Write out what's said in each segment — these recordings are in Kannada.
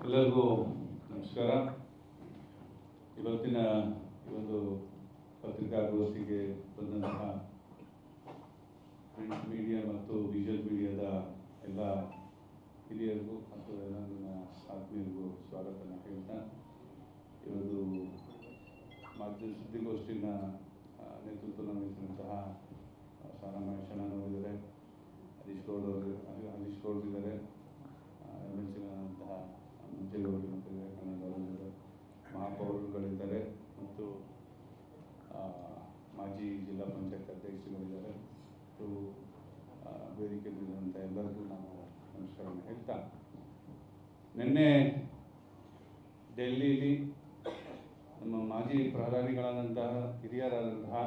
ಎಲ್ಲರಿಗೂ ನಮಸ್ಕಾರ. ಇವತ್ತಿನ ಈ ಒಂದು ಪತ್ರಿಕಾಗೋಷ್ಠಿಗೆ ಬಂದಂತಹ ಪ್ರಿಂಟ್ ಮೀಡಿಯಾ ಮತ್ತು ವಿಜುವಲ್ ಮೀಡಿಯಾದ ಎಲ್ಲ ಹಿರಿಯರಿಗೂ ಮತ್ತು ಎಲ್ಲ ನನ್ನ ಆತ್ಮೀಯರಿಗೂ ಸ್ವಾಗತನ ಹೇಳ್ತಾ, ಇವತ್ತು ಮಾಧ್ಯಮ ಸುದ್ದಿಗೋಷ್ಠಿನ ನೇತೃತ್ವ ವಹಿಸಿದಂತಹ ಸಾರಾ ಮಹೇಶಣ್ಣನವರಿದ್ದಾರೆ, ಹರೀಶ್ ಗೌಡ್ ಇದ್ದಾರೆ, ಎಮ್.ಎಲ್.ಸಿಗಳಂತಹ ಮಂಜೇಗೌಡರು ಮತ್ತು ವಿವೇಕಾನಂದವರಿದ್ದಾರೆ, ಮಹಾಪೌರರುಗಳಿದ್ದಾರೆ ಮತ್ತು ಮಾಜಿ ಜಿಲ್ಲಾ ಪಂಚಾಯತ್ ಅಧ್ಯಕ್ಷರುಗಳಿದ್ದಾರೆ ಮತ್ತು ವೇದಿಕೆ ಬಿದ್ದಂಥ ಎಲ್ಲರಿಗೂ ನಾವು ನಮಸ್ಕಾರ ಹೇಳ್ತಾ, ನಿನ್ನೆ ಡೆಲ್ಲಿಲಿ ನಮ್ಮ ಮಾಜಿ ಪ್ರಧಾನಿಗಳಾದಂತಹ ಹಿರಿಯರಾದಂತಹ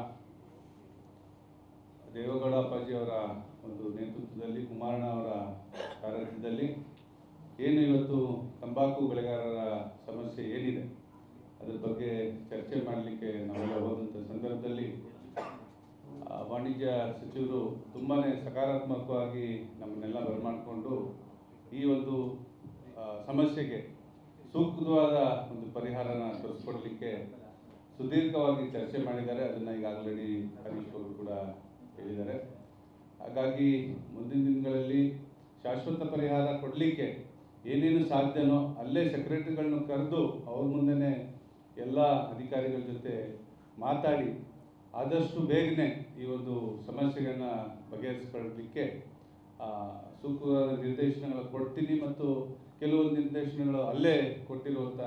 ದೇವೇಗೌಡ ಅಪ್ಪಾಜಿಯವರ ಒಂದು ನೇತೃತ್ವದಲ್ಲಿ, ಕುಮಾರಣ್ಣ ಅವರ ಸಾರಥ್ಯದಲ್ಲಿ ಏನು ಇವತ್ತು ತಂಬಾಕು ಬೆಳೆಗಾರರ ಸಮಸ್ಯೆ ಏನಿದೆ ಅದ್ರ ಬಗ್ಗೆ ಚರ್ಚೆ ಮಾಡಲಿಕ್ಕೆ ನಾವೆಲ್ಲ ಹೋದಂಥ ಸಂದರ್ಭದಲ್ಲಿ ವಾಣಿಜ್ಯ ಸಚಿವರು ತುಂಬಾ ಸಕಾರಾತ್ಮಕವಾಗಿ ನಮ್ಮನ್ನೆಲ್ಲ ಬರಮಾಡಿಕೊಂಡು ಈ ಒಂದು ಸಮಸ್ಯೆಗೆ ಸೂಕ್ತವಾದ ಒಂದು ಪರಿಹಾರನ ತೋರಿಸ್ಕೊಡ್ಲಿಕ್ಕೆ ಸುದೀರ್ಘವಾಗಿ ಚರ್ಚೆ ಮಾಡಿದ್ದಾರೆ. ಅದನ್ನು ಈಗ ಆಲ್ರೆಡಿ ಹರೀಶ್ ಅವರು ಕೂಡ ಹೇಳಿದ್ದಾರೆ. ಹಾಗಾಗಿ ಮುಂದಿನ ದಿನಗಳಲ್ಲಿ ಶಾಶ್ವತ ಪರಿಹಾರ ಕೊಡಲಿಕ್ಕೆ ಏನೇನು ಸಾಧ್ಯನೋ ಅಲ್ಲೇ ಸೆಕ್ರೆಟರಿಗಳನ್ನ ಕರೆದು ಅವ್ರ ಮುಂದೆ ಎಲ್ಲ ಅಧಿಕಾರಿಗಳ ಜೊತೆ ಮಾತಾಡಿ ಆದಷ್ಟು ಬೇಗನೆ ಈ ಒಂದು ಸಮಸ್ಯೆಗಳನ್ನ ಬಗೆಹರಿಸ್ಕೊಳ್ಳಲಿಕ್ಕೆ ಸೂಕ್ತವಾದ ನಿರ್ದೇಶನಗಳು ಕೊಡ್ತೀನಿ ಮತ್ತು ಕೆಲವೊಂದು ನಿರ್ದೇಶನಗಳು ಅಲ್ಲೇ ಕೊಟ್ಟಿರುವಂಥ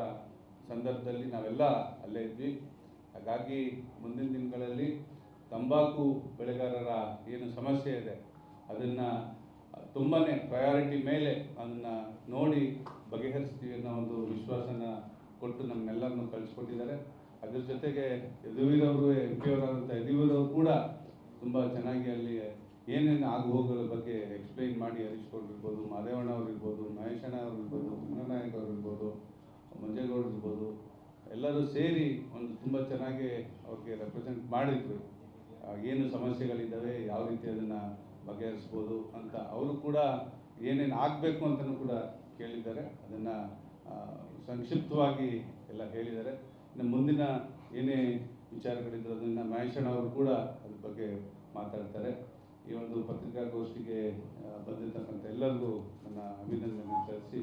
ಸಂದರ್ಭದಲ್ಲಿ ನಾವೆಲ್ಲ ಅಲ್ಲೇ ಇದ್ವಿ. ಹಾಗಾಗಿ ಮುಂದಿನ ದಿನಗಳಲ್ಲಿ ತಂಬಾಕು ಬೆಳೆಗಾರರ ಏನು ಸಮಸ್ಯೆ ಇದೆ ಅದನ್ನು ತುಂಬಾ ಪ್ರಯಾರಿಟಿ ಮೇಲೆ ಅದನ್ನು ನೋಡಿ ಬಗೆಹರಿಸ್ತೀವಿ ಅನ್ನೋ ಒಂದು ವಿಶ್ವಾಸನ ಕೊಟ್ಟು ನಮ್ಮನ್ನೆಲ್ಲರನ್ನು ಕಳಿಸ್ಕೊಟ್ಟಿದ್ದಾರೆ. ಅದ್ರ ಜೊತೆಗೆ ಯದುವೀರವರು MP ಅವರಾದಂಥ ಯದುವೀರವರು ಕೂಡ ತುಂಬ ಚೆನ್ನಾಗಿ ಅಲ್ಲಿ ಏನೇನು ಆಗುಹೋಗುಗಳ ಬಗ್ಗೆ ಎಕ್ಸ್ಪ್ಲೈನ್ ಮಾಡಿ, ಹರೀಶ್ ಗೌಡ್ರು ಇರ್ಬೋದು, ಮಾದೇವಣ್ಣ ಅವ್ರು ಇರ್ಬೋದು, ಮಹೇಶಣ್ಣ ಅವ್ರು ಇರ್ಬೋದು, ಚಿನ್ನನಾಯಕ್ ಅವ್ರು ಇರ್ಬೋದು, ಮಂಜೇಗೌಡರು ಇರ್ಬೋದು, ಎಲ್ಲರೂ ಸೇರಿ ಒಂದು ತುಂಬ ಚೆನ್ನಾಗಿ ಅವ್ರಿಗೆ ರೆಪ್ರೆಸೆಂಟ್ ಮಾಡಿದ್ರು. ಏನು ಸಮಸ್ಯೆಗಳಿದ್ದಾವೆ, ಯಾವ ರೀತಿ ಅದನ್ನು ಬಗೆಹರಿಸ್ಬೋದು ಅಂತ ಅವರು ಕೂಡ ಏನೇನು ಆಗಬೇಕು ಅಂತಲೂ ಕೂಡ ಕೇಳಿದ್ದಾರೆ. ಅದನ್ನು ಸಂಕ್ಷಿಪ್ತವಾಗಿ ಎಲ್ಲ ಹೇಳಿದ್ದಾರೆ. ಇನ್ನು ಮುಂದಿನ ಏನೇ ವಿಚಾರಗಳಿದ್ರು ಅದನ್ನು ಮಹೇಶಣ್ಣ ಅವರು ಕೂಡ ಅದ್ರ ಬಗ್ಗೆ ಮಾತಾಡ್ತಾರೆ. ಈ ಒಂದು ಪತ್ರಿಕಾಗೋಷ್ಠಿಗೆ ಬಂದಿರತಕ್ಕಂಥ ಎಲ್ಲರಿಗೂ ನನ್ನ ಅಭಿನಂದನೆ ಸಲ್ಲಿಸಿ